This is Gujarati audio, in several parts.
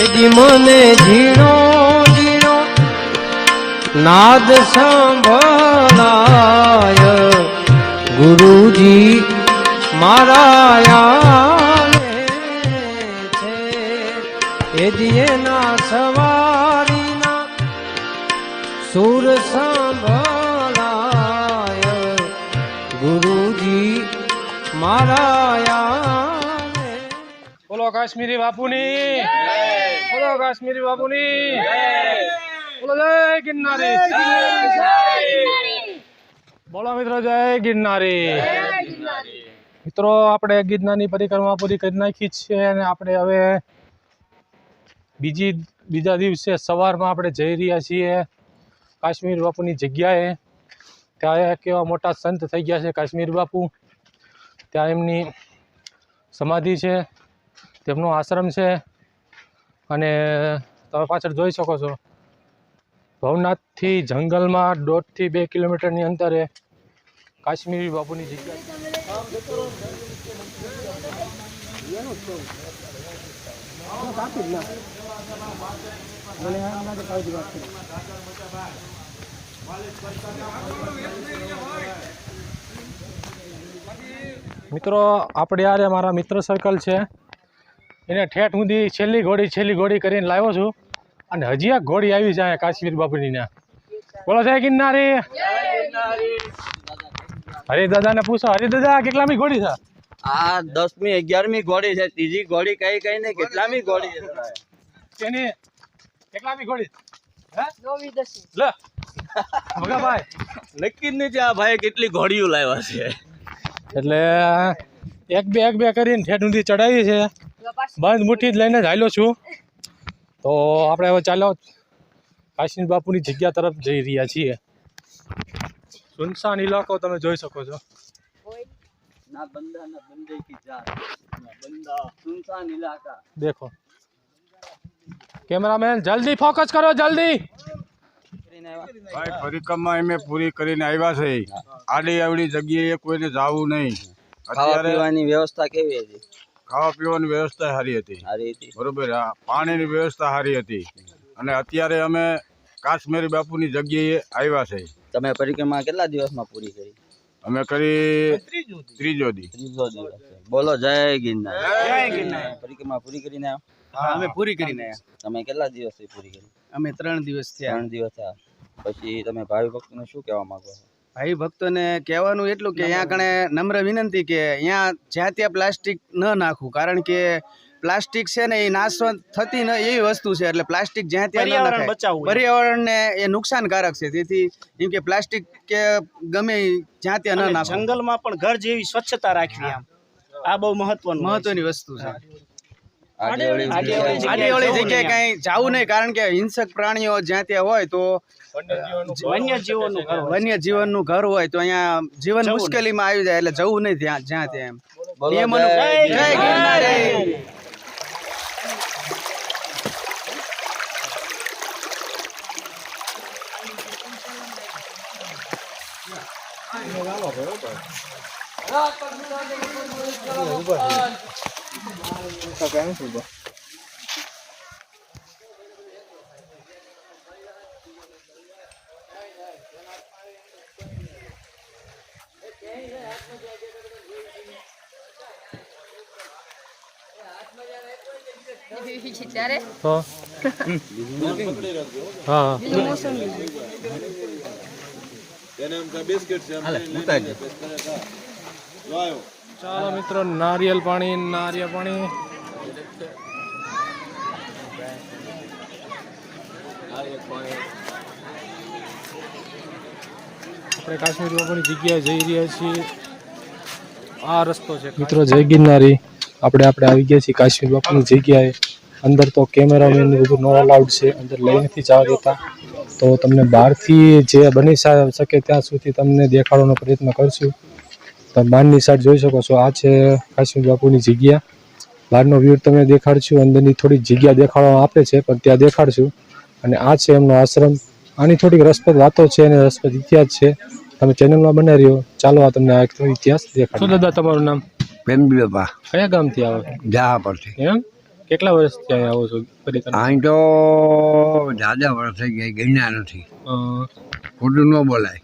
એજી મને ઝીણો ઝીણો નાદ સંભળાય ગુરુજી મારા છે એજી એના સવારીના સુર સંભળાય ગુરુજી મારા બોલો કાશ્મીરી બાપુની બોલો કાશ્મીરી બાપુની બોલો જય ગિરનારી બોલો મિત્રો જય ગિરનારી મિત્રો આપણે ગિરનારની પરિક્રમા પૂરી કરી નાખી છે અને આપણે હવે બીજા દિવસે સવારમાં આપણે જઈ રહ્યા છીએ કાશ્મીર બાપુની જગ્યાએ. ત્યાં કેવા મોટા સંત થઈ ગયા છે કાશ્મીર બાપુ. ત્યાં એમની સમાધિ છે, તેમનો આશ્રમ છે અને તમે પાછળ જોઈ શકો છો ભવનાથથી જંગલમાં 1.5 થી 2 કિલોમીટરની અંતરે કાશ્મીરી બાપુની જગ્યા. મિત્રો આપણે યાર મારા મિત્ર સર્કલ છે એને ઠેઠ સુધી છેલ્લી ઘોડી કરીને લાવ્યો છું અને હજી એક ઘોડી આવી જાય કાશ્મીર બાપુની ને. બોલો જય ગિરનારી. હરિદાદા ને પૂછો, હરિદાદા કેટલામી ઘોડી છે? આ 10મી 11મી ઘોડી છે. ત્રીજી ઘોડી કઈ ને કેટલામી ઘોડી છે તેની કેટલામી ઘોડી હે? 9મી 10મી લે ભગાભાઈ નક્કી જ નથી આ ભાઈ કેટલી ઘોડીઓ લાવ્યા છે. એટલે એક બે કરીને ઠેઠ સુધી ચડાવી છે. બંધ મુઠ્ઠી જ લઈને જ હાલ્યો છું. તો આપણે હવે ચાલો કાશ્મીર બાપુની જગ્યા તરફ જઈ રહ્યા છીએ. સુનસાન ઇલાકો તમે જોઈ શકો છો. ના બંદા ના બંદે કી જાત, ના બંદા સુનસાન ઇલાકા. देखो कैमरामैन जल्दी फोकस करो जल्दी. ભાઈ પરિક્રમા અમે પૂરી કરીને આવ્યા છે. આડી આવડી જગ્યાએ કોઈને જાવું નહીં. ખાવા પીવાની વ્યવસ્થા કેવી હતી? ખાવા પીવાની વ્યવસ્થા સારી હતી. બરોબર. પાણીની વ્યવસ્થા સારી હતી. અને અત્યારે અમે કાશ્મીરી બાપુની જગ્યાએ આવ્યા છે. તમે પરિક્રમા કેટલા દિવસમાં પૂરી કરી? અમે કરી ત્રીજો દિવસ. બોલો જય ગિરનાર. જય ગિરનાર. પરિક્રમા પૂરી કરીને આવ્યા? હા, અમે પૂરી કરીને આવ્યા. તમે કેટલા દિવસથી પૂરી કરી? અમે 3 દિવસ થયા. 3 દિવસ થયા. પછી તમે ભાવિ ભક્તોને શું કહેવા માંગો છો? ભાઈ ભક્તોને કહેવાનું એટલું કે અહીંયા કણે નમ્ર વિનંતી કે અહીંયા જ્યાં ત્યાં પ્લાસ્ટિક ન નાખવું. કારણ કે પ્લાસ્ટિક છે ને એ નાશ થતી ન એવી વસ્તુ છે. એટલે પ્લાસ્ટિક જ્યાં ત્યાં ન નાખાય. પર્યાવરણને એ નુકસાનકારક છે. તેથી એમ કે પ્લાસ્ટિક કે ગમે જ્યાં ત્યાં ન નાખવું. જંગલમાં પણ ઘર જેવી સ્વચ્છતા રાખવી, આમ આ બહુ મહત્વની વસ્તુ છે. આડી જગ્યાએ કઈ જવું નહીં. કારણ કે હિંસક પ્રાણીઓ જ્યાં ત્યાં હોય તો વન્ય જીવનનું ઘર હોય તો અહીંયા જીવન મુશ્કેલીમાં આવી જાય. એટલે જવું નહીં ત્યાં જ્યાં ત્યાં. જય ગિરનારી. હા ચાલો મિત્રો નારિયેલ પાણી આપણે કાશ્મીર બાપુની જગ્યાએ જઈ રહ્યા છીએ. આ રસ્તો છે મિત્રો જય ગિરનારી. આપણે આવી ગયા છીએ કાશ્મીર બાપુની જગ્યાએ. અંદર તો કેમેરામેન ને બધું નો અલાઉડ છે, અંદર લઈ નથી જવા દેતા. તો તમને બહારથી જે બની શકે ત્યાં સુધી તમને દેખાડવાનો પ્રયત્ન કરશું. તમે બહારની સાઈડ જોઈ શકો છો. આ છે કાશ્મીર બાપુની જગ્યા. બહારનો વ્યૂ તમને દેખાડશું. અંદરની થોડી જગ્યા દેખાડવામાં આપે છે પણ ત્યાં દેખાડશું. અને આ છે એમનો આશ્રમ. આની થોડીક રસપ્રદ વાતો છે અને રસપ્રદ ઇતિહાસ છે. તમે ચેનલમાં બના રહ્યો. ચાલો આ તમને આ ઇતિહાસ દેખાડો. શું દાદા તમારું નામ? પ્રેમજી બાપા. કયા ગામથી આવો? જહા પરથી. એમ કેટલા વર્ષથી અહીંયા આવો છો પરિક્રમા? અહીં તો દાદા વર્ષ થઈ ગયા ગણ્યા નથી, અ, ખોટું ન બોલાય.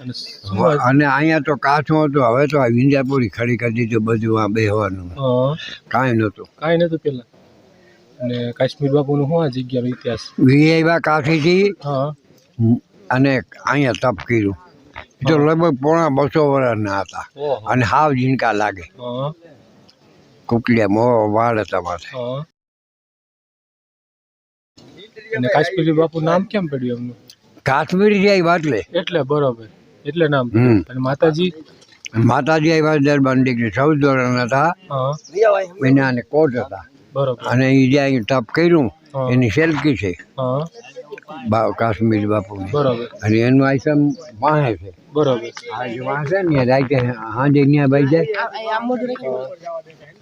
અને શું વાત? અને અહીંયા તો કાચું હતું, હવે તો આ વિંજાપુરી ખડી કરી દીધું બધું આ બેહવાનું, કાંઈ નહોતું. કાંઈ નતું પેલા. અને કાશ્મીર બાપુનું શું આ જગ્યાનો ઇતિહાસ? વીઆઈવા કાઠીથી હા અને અહીંયા તપ કર્યું. એ તો લગભગ પોણા 200 વર્ષના હતા ઓહો. અને હાવ ઝીણકા લાગે. હા કુકડિયા મોહ વાળ હતા માથે. હા. અને કાશ્મીરી બાપુ નામ કેમ પડ્યું એમનું? કાશ્મીરી જાય વાટલે. એટલે બરોબર, એટલે નામ હમ. પડ્યું. અને માતાજી? માતાજી આવ્યા દરબાર દીકરી 14 વર્ષના હતા, હા એના અને કોટ હતા. બરોબર. અને એ જ્યાં તપ કર્યું હા. એની સેલ્ફી છે હા કાશ્મીરી બાપુની. બરોબર અને એનું આઈટમ વાહે છે. બરોબર. આ જે વાહે ને રાતે હાંજે ત્યાં ભાઈ જાય.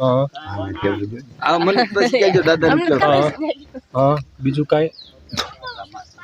હા હા, તે બધું. આ મને પછી કહેજો દાદા હા હા. બીજું કાંઈ?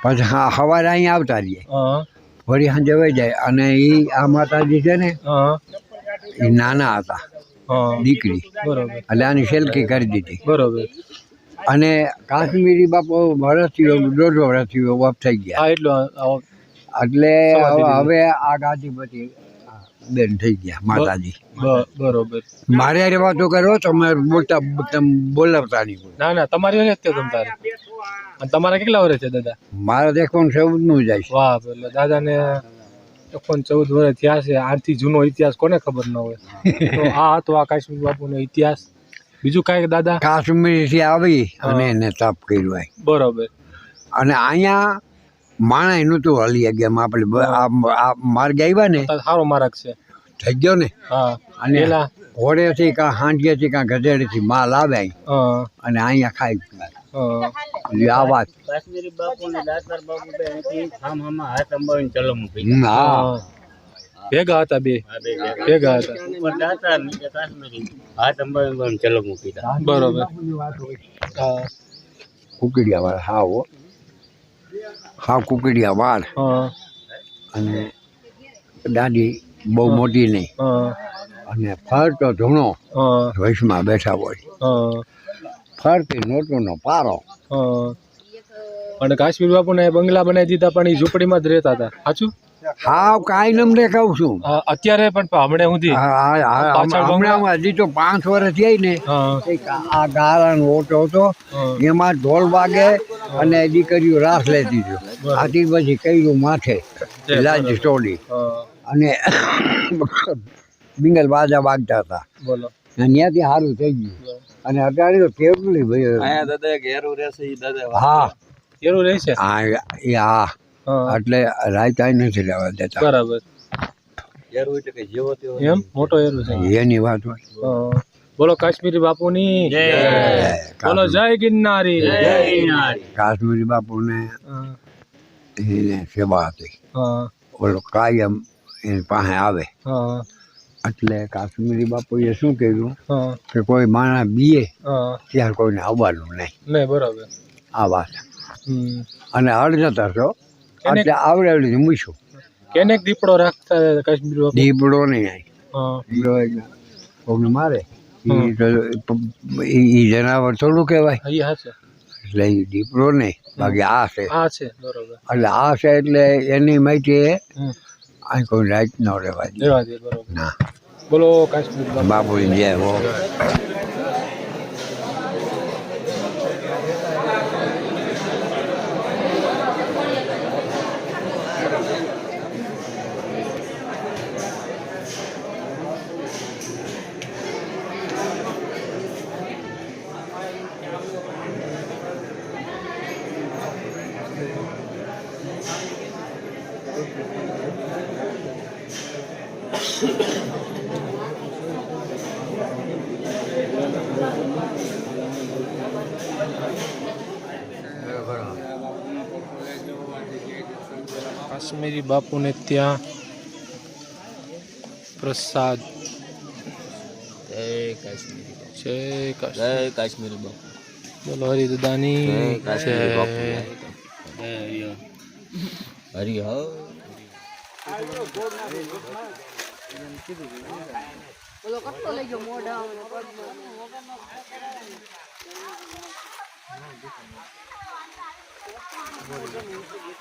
પછી સવારે અહીંયા આવતા રહીએ, હા વળી સાંજે વહી જાય. અને એ આ માતાજી છે ને હા એ નાના હતા, હા દીકરી, બરોબર એટલે આની સેલ્ફી કરી દીધી. બરોબર. અને કાશ્મીરી બાપુ વર્ષથી 1.5 વર્ષથી ઓફ થઈ ગયા. હા એટલું એટલે સમાધિ લીધી. હવે આ ગાદીપતિ બેન થઈ ગયા માતાજી. બરોબર. મારે હારે વાતો કરો, તમે બોલતા તમે બોલાવતા નહીં. ના ના તમારી વાત છે તમ તારે. અને તમારા કેટલા વર્ષ છે દાદા? મારે દેખવાનું 14નું જાય છે. વાહ, એટલે દાદાને 14 વર્ષ થયા છે. આથી જૂનો ઇતિહાસ કોને ખબર ન હોય? તો આ હતો આ કાશ્મીર બાપુનો ઇતિહાસ. બીજું કાંઈ દાદા? કાશ્મીરથી આવી અને એને તપ કર્યું હોય. બરોબર. અને અહીંયા માણસ નહોતું હલી ગયા. આપણે આ માર્ગ આવ્યા ને સારો માર્ગ છે. થઈ ગયો ને. હા અને પેલા ઘોડેથી કાં હાંડિયાથી કાં ગધેડીથી માલ આવે અહીં હા અને અહીંયા ખાઈ પીવાય. હા એટલે આ વાત. કાશ્મીરી બાપુ ને દાતાર બાપુ બે આમ આમાં હાથ અંબાવીને ચલો મૂકી હા, હા. ભેગા હતા બે ભેગા હતા. ઉપર દાતાર નીચે કાશ્મીરી હાથ અંબાવીને ચલો મૂકી બરોબર. હા કુકડિયા વાળ હાવ હો. હાવ કુકડિયા વાળ. હા અને દાદી બહુ મોટી નહીં. હા અને ફર તો ધૂણો હા વૈશમાં બેઠા હોય. હા ફરતી નોટોનો પારો. હા. અને કાશ્મીર બાપુને બંગલા બનાવી દીધા પણ એ ઝૂંપડીમાં જ રહેતા હતા. સાચું? હાવ કાંઈ નમને કહું છું. અત્યારે પણ હમણાં સુધી પાછળ હમણાં હજી તો 5 વર્ષ થઈ ને હા આ ગાળાનો ઓટો હતો, હા. એમાં ઢોલ વાગે અને દીકરીઓ રાસ લેતી હતી. આથી પછી કર્યું માથે લાજ સ્ટોરી હા. અને બિંગલ બાજા વાગતા હતા. બોલો. અને ત્યાંથી સારું થઈ ગયું. અને અત્યારે તો કેટલું ભાઈ. અહીંયા દાદા ઘેરું રહેશે ઈ દાદા હા એવું રહેશે. હા એટલે રાત આઈ નથી લેવા દેતા. બરાબર. ઘેરું એટલે કે જેવો તેવો એમ મોટો એરું છે. એની વાત હોય. હા. બોલો કાશ્મીરી બાપુની બોલો જય ગિરનારી. કાશ્મીરી બાપુને હા. એને સેવા હતી. હા ઓલો કાયમ એની પાસે આવે. હા એટલે કાશ્મીરી બાપુએ શું કર્યું હા કે કોઈ માણસ બીએ હા. ત્યારે કોઈને આવવાનું નહીં. નહીં બરાબર. આ વાત. હમ. અને અડધા છો કેને- એટલે આવડેલી મૂછું. કેનેક દીપડો રાખતા કાશ્મીરી બાપુ? દીપડો નહીં આવી. હા દીપડો કોઈને મારે હમ. એ જનાવર થોડું કહેવાય. હા, ઈ હા છે. એટલે એ દીપડો નહીં, બાકી આ છે. આ છે બરોબર. એટલે આ છે એટલે એની માહિતી હમ. અહીં કોઈ રાત ન રહેવા દે. રહેવા દે બરોબર. ના, બોલો કાશ્મીરી બાપુ. બાપુની જય હો. કાશ્મીરી બાપુને ત્યાં પ્રસાદ. જય કાશ્મીરી જય કાશ્મીર. જય કાશ્મીરી બાપુ બોલો હરિદાદાની કાશ્મીરી બાપુ જય. હરી હો બોલો કટકો લઈ ગયો મોઢા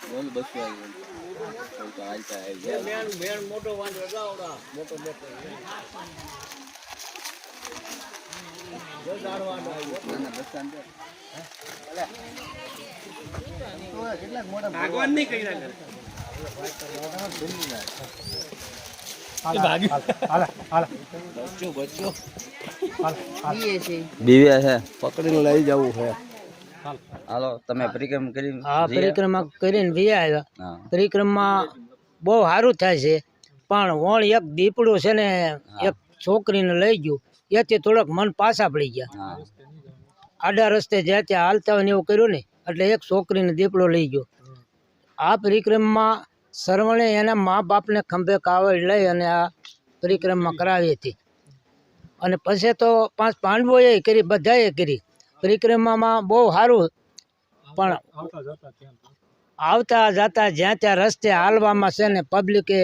બોલ 200 આવી મોટો વાંધો લગાવડા મોટો મોટો ભગવાન નહીં કહી રહ્યા બીવે છે પકડીને લઈ જવું છે હાલો તમે પરિક્રમા કરી હા પરિક્રમા કરીને વી આવ્યા હા પરિક્રમા બહુ સારું થાય છે પણ વણ એક દીપડું છે ને એક છોકરીને લઈ ગયું એથી થોડોક મન પાછા પડી ગયા હા આડા રસ્તે જ્યાં ત્યાં હાલતા હોય ને એવું કર્યું ને એટલે એક છોકરીને દીપડો લઈ ગયો આ પરિક્રમામાં સરવણે એના મા બાપને ખંભે કાવડ લઈ અને આ પરિક્રમા કરાવી હતી અને પછી તો 5 પાંડવોએ કરી બધાએ કરી પરિક્રમામાં બહુ સારું પણ આવતા જતા જ્યાં ત્યાં રસ્તે હાલવામાં છે ને પબ્લિકે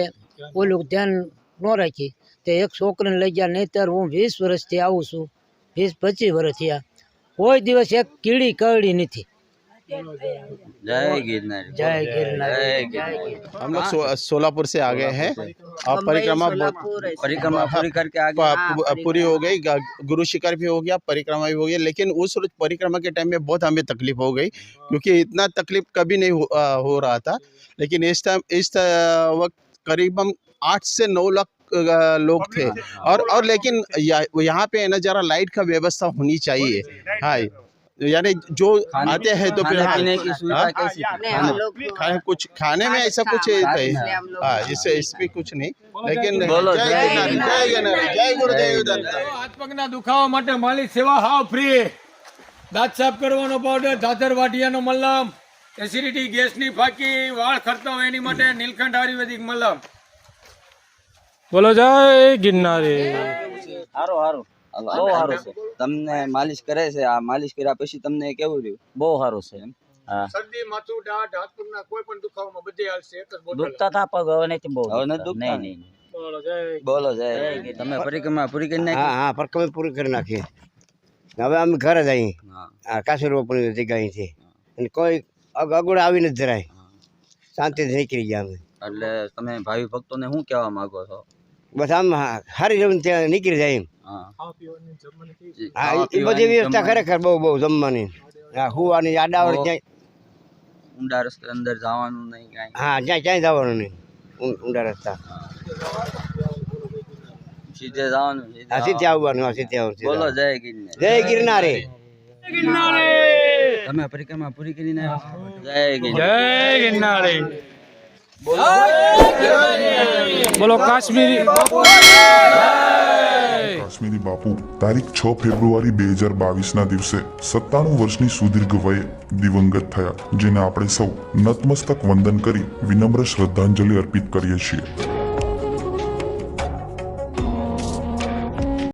ઓલું ધ્યાન ન રાખી તે એક છોકરીને લઈ ગયા નહીંતર હું 20 વર્ષથી આવું છું 20-25 વર્ષ થયા કોઈ દિવસ એક કીડી કરડી નથી જય गिरनार જય गिरनार જય हम लोग सोलापुर से आ गए हैं और परिक्रमा परिक्रमा पूरी करके आगे पूरी हो गई गुरु शिखर भी हो गया परिक्रमा भी हो गई लेकिन उस परिक्रमा के टाइम में बहुत हमें तकलीफ हो गई क्योंकि इतना तकलीफ कभी नहीं हो रहा था लेकिन इस वक्त करीबन 8 से 9 लाख लोग थे और लेकिन यहाँ पे ना जरा लाइट का व्यवस्था होनी चाहिए हाँ यानी जो आते हैं तो फिर पीने की सुविधा कैसी थी? कुछ खाने में ऐसा कुछ हाँ इसमें कुछ नहीं लेकिन बोलो, जय जय गिरनारी, जय गुरुदेव दत्त। હાથ પગના દુખાવા માટે માલિશ સેવા હાવ ફ્રી દાંત સાફ કરવાનો પાવડર ધાતર વાટિયાનો મલમ એસિડિટી ગેસની ફાકી વાળ ખરતા હોય એની માટે નીલકંઠ આયુર્વેદિક મલમ બોલો જય ગિરનારી હારો હારો બહુ સારું છે તમને માલિશ કરે છે આ માલિશ કર્યા પછી તમને કેવું રહ્યું બહુ સારું છે એમ હા શરદી માથું દાઢ હાથ પગના કોઈ પણ દુખાવામાં બધે હાલશે એક જ બોટલ દુખતા હતા પગ હવે નથી બહુ હવે નથી દુખતા નહીં બોલો જય તમે પરિક્રમા પૂરી કરી નાખી હા હા પરિક્રમા પૂરી કરી નાખી હવે અમે ઘરે જ અહીં હા કાશીરો પણ જગ્યા છે અને કોઈ અગવડ આવી નથી જરાય શાંતિથી નીકળી ગયા અમે એટલે તમે ભાવિ ભક્તોને શું કહેવા માંગો છો બસ આમ હારી જવું ત્યાં નીકળી જાય એમ હા હા એ બધી વ્યવસ્થા ખરેખર બહુ બહુ જમવાની હા હુવાની આડાવડ ક્યાંય ઊંડા રસ્તે અંદર જવાનું નહીં કાંઈ હા જ્યાં ક્યાંય જવાનું નહીં ઊંડા રસ્તા સીધે જવાનું હા સીધે આવવાનું હા સીધે આવવાનું બોલો જય ગિરનાર જય ગિરનારે તમે પરિક્રમા પૂરી કરીને જય ગિરનાર જય ગિરનારી બોલો કાશ્મીરી કાશ્મીરી બાપુ તારીખ 6 ફેબ્રુઆરી 2022ના દિવસે 97 વર્ષની સુદીર્ઘ વયે દિવંગત થયા જેને આપણે સૌ નતમસ્તક વંદન કરી વિનમ્ર શ્રદ્ધાંજલિ અર્પિત કરીએ છીએ